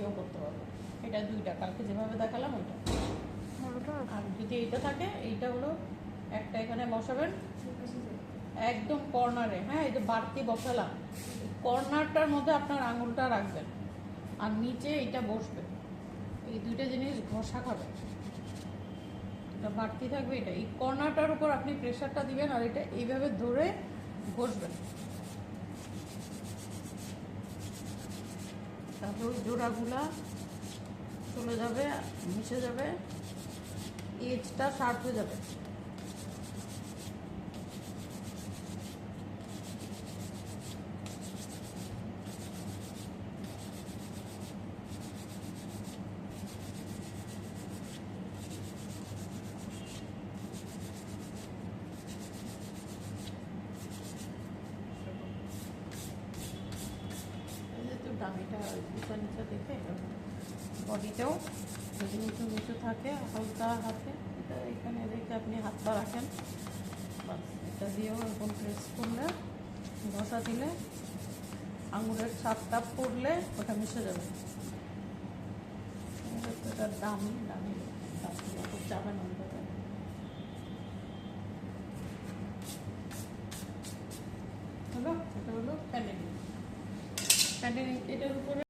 দিয়েও করতে পারবো। এটা দুইটা, কালকে যেভাবে দেখালাম ওইটা। আর যদি এইটা থাকে, এইটা হলো একটা এখানে বসাবেন একদম কর্নারে। হ্যাঁ, এই যে বাড়তি বসালাম, কর্নারটার মধ্যে আপনার আঙুলটা রাখবেন আর নিচে এইটা বসবে। এই দুইটা জিনিস ঘষা খাবে, এটা বাড়তি থাকবে। এটা এই কর্নারটার উপর আপনি প্রেশারটা দিবেন আর এটা এইভাবে ধরে ঘষবেন। তারপর জোড়াগুলা চলে যাবে, মিশে যাবে, এজটা শার্প হয়ে যাবে। দামিটা নিচা নিচা দেখে বডিতেও যদি নিচু নিচু থাকে হালকা হাতে এটা এখানে রেখে আপনি হাত পা রাখেন, বাস। এটা দিয়েও এরকম প্রেস করলে, ঘষা দিলে, আঙুলের ছাপ টাপ পড়লে ওটা মিশে যাবে। এটা দামি দামি খুব চাবে না। হলো এটা হলো প্যান্ডেলিং। প্যান্ডেলিং এটার উপরে